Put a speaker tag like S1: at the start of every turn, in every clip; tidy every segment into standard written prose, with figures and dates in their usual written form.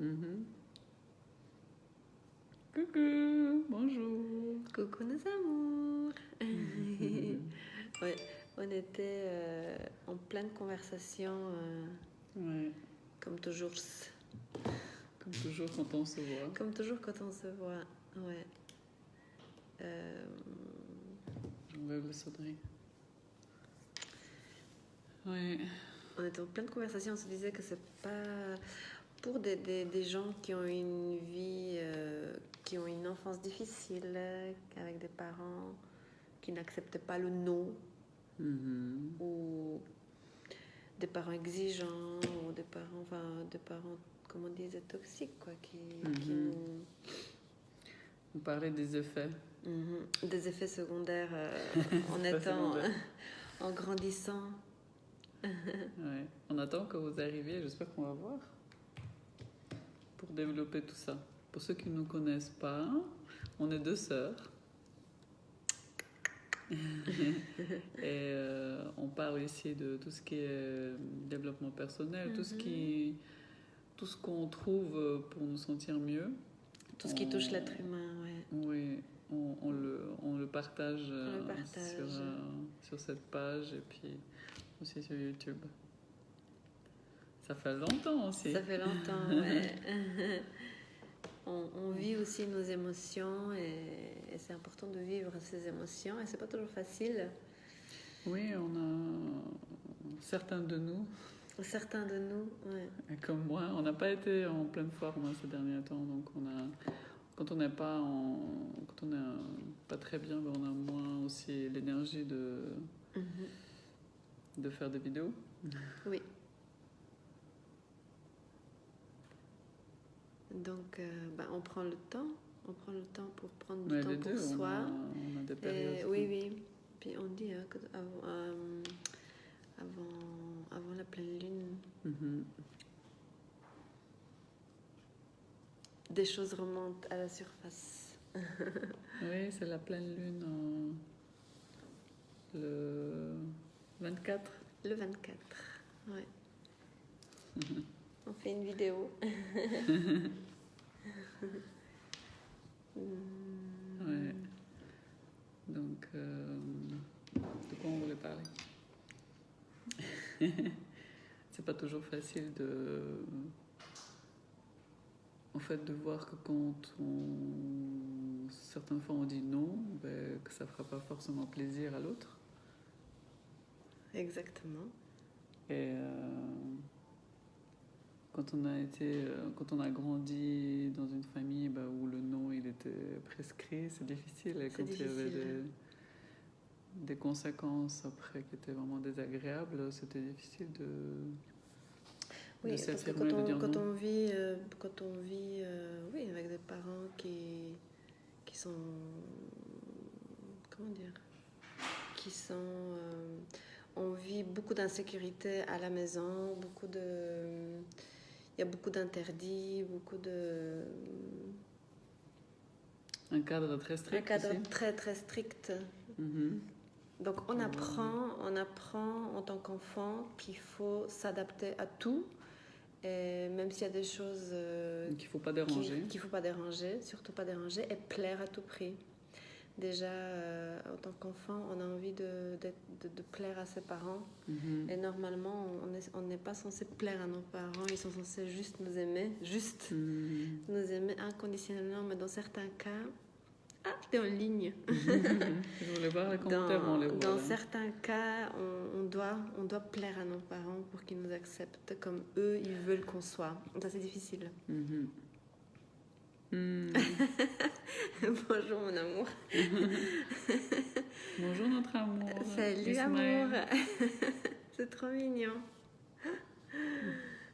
S1: Mhm. Coucou, bonjour.
S2: Coucou nos amours. Ouais, on était en pleine conversation,
S1: Ouais,
S2: comme toujours.
S1: comme toujours quand on se voit.
S2: Comme toujours quand on se voit. Ouais.
S1: J'enlève le sonnerie. Ouais.
S2: On était en pleine conversation, on se disait que c'est pas pour des gens qui ont une vie, qui ont une enfance difficile, avec des parents qui n'acceptent pas le non,
S1: Mhm.
S2: ou des parents exigeants, ou des parents, comment on disait, toxiques, quoi, qui nous...
S1: On parlait des effets.
S2: Des effets secondaires en
S1: Effets
S2: étant,
S1: secondaires.
S2: en grandissant.
S1: Ouais. On attend que vous arriviez, j'espère qu'on va voir, pour développer tout ça. Pour ceux qui ne nous connaissent pas, on est deux sœurs. Et on parle ici de tout ce qui est développement personnel, tout ce qu'on trouve pour nous sentir mieux.
S2: Tout ce qui touche l'être humain, ouais.
S1: Oui, on le partage,
S2: On le partage.
S1: sur cette page et puis aussi sur YouTube. Ça fait longtemps aussi.
S2: Ça fait longtemps, ouais. On vit aussi nos émotions et c'est important de vivre ces émotions et c'est pas toujours facile.
S1: Oui, on a certains de nous,
S2: Certains de nous, ouais.
S1: comme moi, on n'a pas été en pleine forme ces derniers temps, donc quand on n'est pas très bien, ben on a moins aussi l'énergie de faire des vidéos.
S2: Oui. Donc, on prend le temps pour prendre du temps pour soi.
S1: On a des périodes.
S2: Oui. Puis on dit que avant la pleine lune, des choses remontent à la surface.
S1: Oui, c'est la pleine lune le 24.
S2: Le 24, ouais. On fait une vidéo.
S1: Ouais. Donc, de quoi on voulait parler? C'est pas toujours facile en fait, de voir que quand certaines fois on dit non, ben, que ça fera pas forcément plaisir à l'autre.
S2: Exactement.
S1: Et quand on a grandi dans une famille où le non il était prescrit, c'est difficile. Et quand il y avait des conséquences après qui étaient vraiment désagréables, c'était difficile de
S2: parce que quand on vit oui, avec des parents qui sont, comment dire, on vit beaucoup d'insécurité à la maison, il y a beaucoup d'interdits,
S1: un cadre très strict.
S2: Un cadre
S1: aussi.
S2: très très strict. Donc on apprend en tant qu'enfant qu'il faut s'adapter à tout, et même s'il y a des choses
S1: qu'il faut pas déranger.
S2: Qu'il faut pas déranger, surtout pas déranger, et plaire à tout prix. Déjà, en tant qu'enfant, on a envie de plaire à ses parents. Et normalement, on n'est pas censé plaire à nos parents. Ils sont censés juste nous aimer. Nous aimer inconditionnellement. Mais dans certains cas... Ah, t'es en ligne.
S1: Je voulais voir les commentaires, on les voit.
S2: Dans certains cas, on doit plaire à nos parents pour qu'ils nous acceptent comme eux, ils veulent qu'on soit. Ça, c'est difficile. Bonjour mon amour.
S1: Bonjour notre amour.
S2: Salut amour. C'est trop mignon.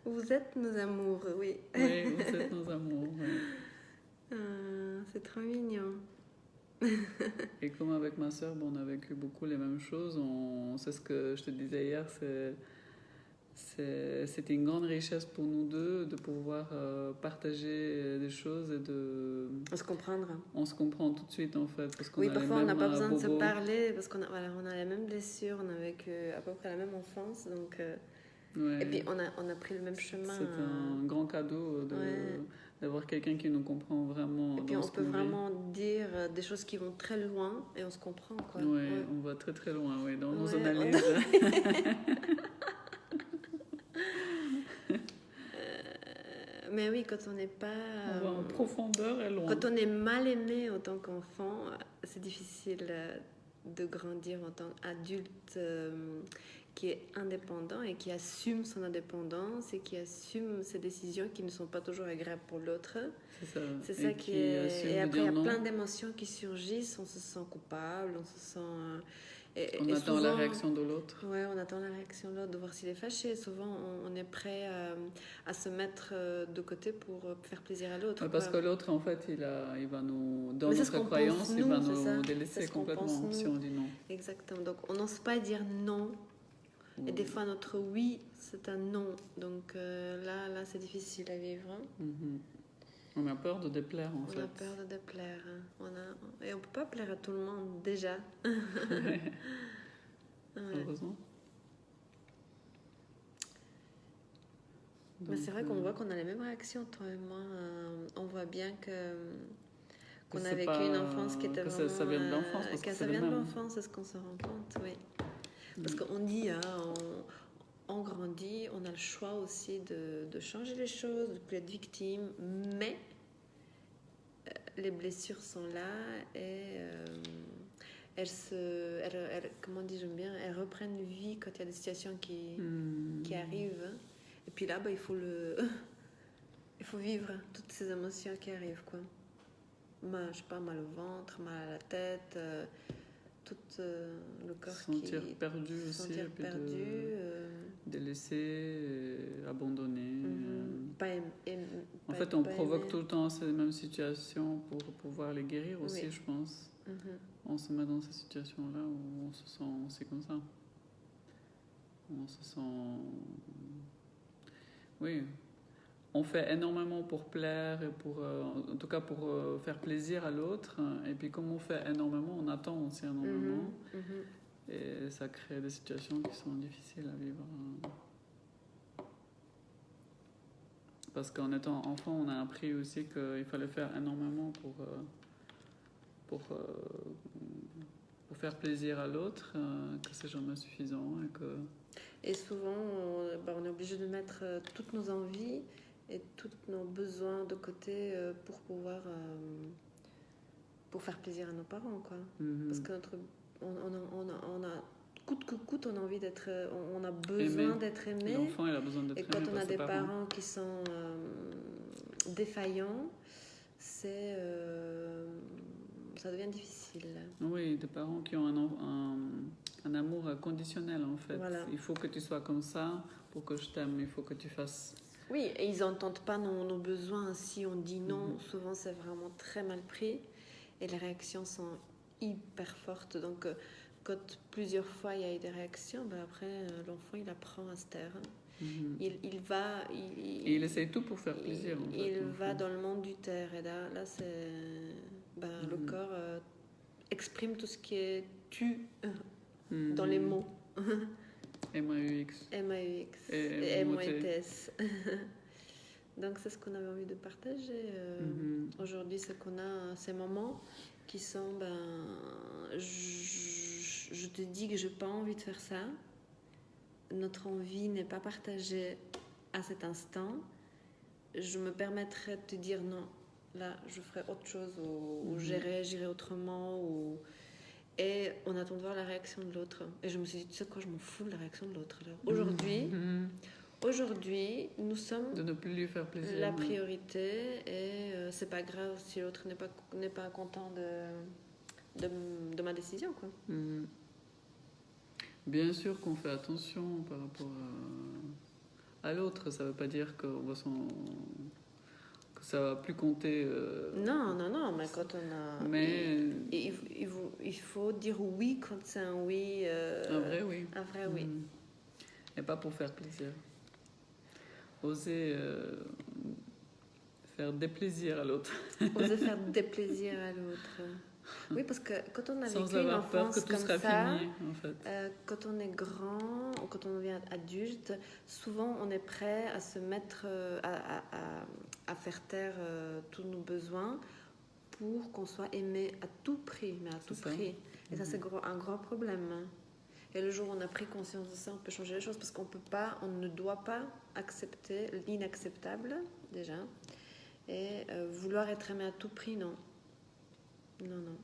S2: Vous êtes nos amours, oui.
S1: Oui, vous êtes nos amours. Ouais.
S2: C'est trop mignon.
S1: Et comme avec ma soeur, on a vécu beaucoup les mêmes choses. C'est ce que je te disais hier, c'était une grande richesse pour nous deux de pouvoir partager des choses et de... On se comprend tout de suite en fait. Parce qu'on
S2: parfois on n'a pas besoin de se parler parce qu'on a les mêmes blessures, on a vécu à peu près la même enfance. Donc Et puis on a pris le même chemin.
S1: C'est un grand cadeau d'avoir quelqu'un qui nous comprend vraiment.
S2: Et puis on peut vraiment dire des choses qui vont très loin et on se comprend, quoi.
S1: On va très très loin, dans nos analyses.
S2: Mais oui, quand on n'est pas...
S1: on va en profondeur et loin.
S2: Quand on est mal aimé en tant qu'enfant, c'est difficile de grandir en tant qu'adulte qui est indépendant et qui assume son indépendance et qui assume ses décisions qui ne sont pas toujours agréables pour l'autre. C'est ça qui est... Et après, il y a plein d'émotions qui surgissent. On se sent coupable, on se sent...
S1: on attend souvent, la réaction de l'autre.
S2: Oui, on attend la réaction de l'autre, de voir s'il est fâché. Souvent, on est prêt à se mettre de côté pour faire plaisir à l'autre.
S1: Parce que l'autre, en fait, il va nous, dans notre croyance, il va nous délaisser complètement si on dit non.
S2: Exactement. Donc, on n'ose pas dire non. Et des fois, notre oui, c'est un non. Donc là, c'est difficile à vivre.
S1: On a peur de déplaire, en fait.
S2: On a peur de déplaire. Et on ne peut pas plaire à tout le monde, déjà.
S1: Heureusement.
S2: Mais c'est vrai qu'on voit qu'on a les mêmes réactions, toi et moi. On voit bien qu'on a vécu une enfance qui était vraiment...
S1: Ça vient de l'enfance.
S2: Ça vient de l'enfance, c'est ce qu'on se rend compte, oui. Parce qu'on dit, on grandit, on a le choix aussi de changer les choses, de ne plus être victime, mais les blessures sont là et comment dis-je bien, elles reprennent vie quand il y a des situations qui arrivent. Et puis là, il faut vivre toutes ces émotions qui arrivent, quoi. Je sais pas, mal au ventre, mal à la tête... tout le corps
S1: sentir perdu aussi, délaissé, abandonné.
S2: En
S1: fait, on provoque tout le temps ces mêmes situations pour pouvoir les guérir aussi, je pense. On se met dans ces situations-là où on se sent aussi comme ça. On se sent... Oui. On fait énormément pour plaire et en tout cas pour faire plaisir à l'autre. Et puis comme on fait énormément, on attend aussi énormément. Et ça crée des situations qui sont difficiles à vivre. Parce qu'en étant enfant, on a appris aussi qu'il fallait faire énormément pour faire plaisir à l'autre, que c'est jamais suffisant.
S2: Et souvent, on est obligé de mettre toutes nos envies et tous nos besoins de côté pour faire plaisir à nos parents, quoi. Parce que on a coûte que coûte, on a envie d'être, on a besoin d'être aimé.
S1: L'enfant, il a besoin d'être aimé.
S2: Et quand on a des parents qui sont défaillants, ça devient difficile.
S1: Oui, des parents qui ont un amour conditionnel, en fait.
S2: Voilà.
S1: Il faut que tu sois comme ça pour que je t'aime. Il faut que tu fasses...
S2: Oui, et ils n'entendent pas nos besoins. Si on dit non, souvent c'est vraiment très mal pris. Et les réactions sont hyper fortes. Donc, quand plusieurs fois il y a eu des réactions, après, l'enfant, il apprend à se taire. Il va...
S1: Et il essaye tout pour faire plaisir.
S2: Il va dans le monde du taire. Et là c'est... Le corps exprime tout ce qui est tu dans les mots.
S1: MAUX.
S2: MAUX et MOTS. Donc c'est ce qu'on avait envie de partager aujourd'hui, c'est qu'on a ces moments qui sont je te dis que j'ai pas envie de faire ça, notre envie n'est pas partagée à cet instant, je me permettrai de te dire non, là je ferai autre chose ou j'irai autrement et on attend de voir la réaction de l'autre. Et je me suis dit, tu sais quoi, je m'en fous de la réaction de l'autre. Aujourd'hui, nous sommes
S1: de ne plus lui faire plaisir,
S2: la priorité et c'est pas grave si l'autre n'est pas content de ma décision, quoi.
S1: Bien sûr qu'on fait attention par rapport à l'autre. Ça veut pas dire qu'on va que ça va plus compter.
S2: Non, mais quand on a...
S1: Mais...
S2: Il faut dire oui quand c'est un oui...
S1: un vrai oui.
S2: Un vrai oui.
S1: Et pas pour faire plaisir. Oser faire déplaisir à l'autre.
S2: Oser faire déplaisir à l'autre. Oui, parce que quand on a vécu une
S1: peur que
S2: enfance
S1: tout
S2: comme
S1: sera
S2: ça,
S1: fini, en fait.
S2: Quand on est grand, quand on devient adulte, souvent on est prêt à se mettre, à faire taire tous nos besoins pour qu'on soit aimé à tout prix, mais à tout prix. Et ça, c'est un gros problème. Et le jour où on a pris conscience de ça, on peut changer les choses parce qu'on ne doit pas accepter l'inacceptable, déjà. Et vouloir être aimé à tout prix, non. Non, non.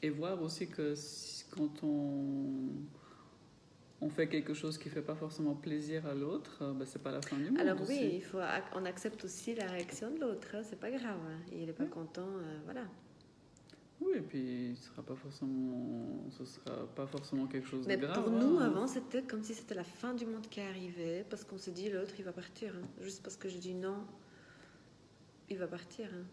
S1: Et voir aussi que quand on fait quelque chose qui ne fait pas forcément plaisir à l'autre, c'est pas la fin du monde.
S2: Alors
S1: aussi.
S2: oui, on accepte aussi la réaction de l'autre, hein, c'est pas grave. Il n'est pas content, voilà.
S1: Oui, et puis ce sera pas forcément quelque chose de grave.
S2: Mais pour nous, avant, c'était comme si c'était la fin du monde qui arrivait, parce qu'on s'est dit, l'autre, il va partir. Hein. Juste parce que je dis non, il va partir. Hein.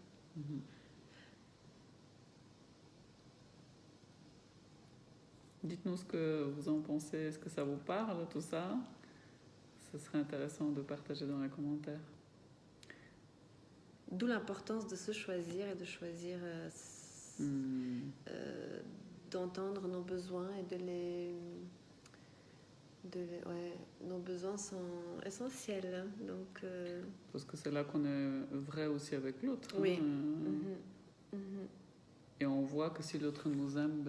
S1: Dites-nous ce que vous en pensez. Est-ce que ça vous parle, tout ça? Ce serait intéressant de partager dans les commentaires.
S2: D'où l'importance de se choisir et de choisir d'entendre nos besoins et nos besoins sont essentiels. Hein. Donc,
S1: parce que c'est là qu'on est vrai aussi avec l'autre.
S2: Oui.
S1: Hein. Et on voit que si l'autre nous aime,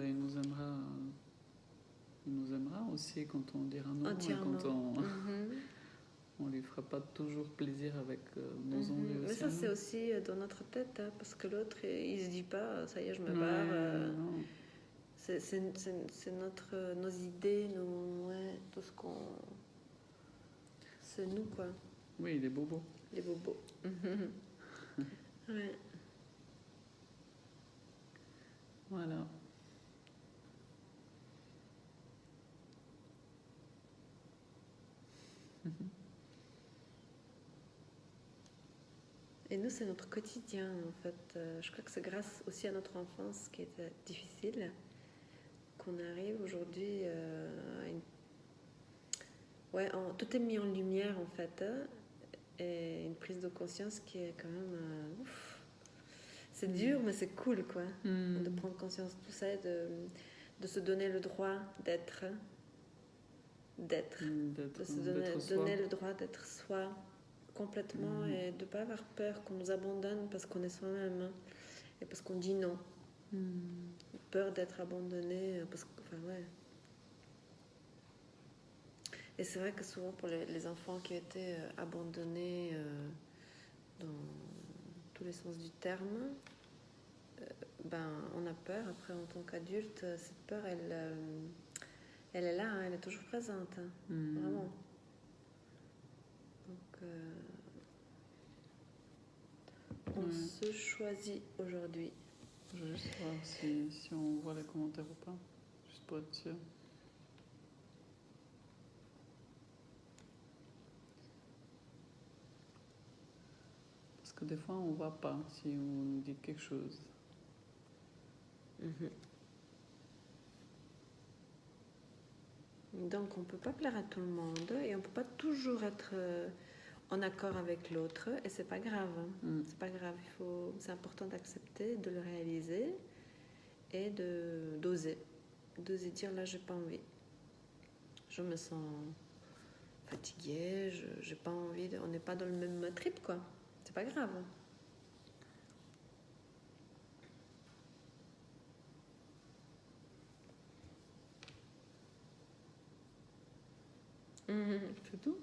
S1: il nous aimera aussi quand on dira non.
S2: Entièrement.
S1: Et quand on lui fera pas toujours plaisir avec nos envies aussi.
S2: Mais ça, c'est aussi dans notre tête, hein, parce que l'autre, il se dit pas, ça y est, je me barre. C'est nos idées, tout ce qu'on... C'est nous, quoi.
S1: Oui, les bobos.
S2: Les bobos. Ouais.
S1: Voilà.
S2: Et nous, c'est notre quotidien, en fait. Je crois que c'est grâce aussi à notre enfance qui était difficile qu'on arrive aujourd'hui à une... tout est mis en lumière, en fait. Et une prise de conscience qui est quand même... C'est dur, mais c'est cool, quoi. De prendre conscience de tout ça et de se donner le droit d'être. De se donner le droit d'être soi. Complètement et de ne pas avoir peur qu'on nous abandonne parce qu'on est soi-même hein, et parce qu'on dit non. Peur d'être abandonné parce que, Et c'est vrai que souvent pour les enfants qui ont été abandonnés dans tous les sens du terme, on a peur. Après, en tant qu'adulte, cette peur, elle est là, hein, elle est toujours présente, hein, vraiment. Donc, on se choisit aujourd'hui.
S1: Je vais juste voir si on voit les commentaires ou pas, juste pour être sûr. Parce que des fois, on ne voit pas si on nous dit quelque chose.
S2: Donc, on ne peut pas plaire à tout le monde et on ne peut pas toujours être en accord avec l'autre et c'est pas grave. C'est pas grave. C'est important d'accepter, de le réaliser et d'oser dire là, j'ai pas envie. Je me sens fatiguée, j'ai pas envie. On n'est pas dans le même trip, quoi. C'est pas grave.
S1: C'est tout.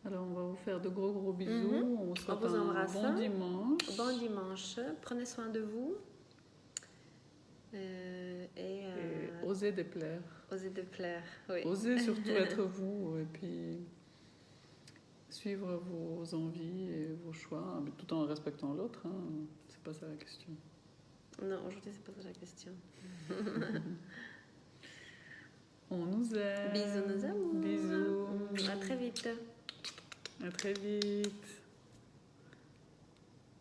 S1: Alors, on va vous faire de gros bisous. On vous embrasse. Bon dimanche.
S2: Bon dimanche. Prenez soin de vous. Et
S1: osez déplaire.
S2: Osez déplaire, oui.
S1: Osez surtout être vous et puis suivre vos envies et vos choix, mais tout en respectant l'autre. Hein. C'est pas ça la question.
S2: Non, aujourd'hui, c'est pas ça la question.
S1: On nous aime.
S2: Bisous, nos amours.
S1: Bisous.
S2: À très vite.
S1: À très vite.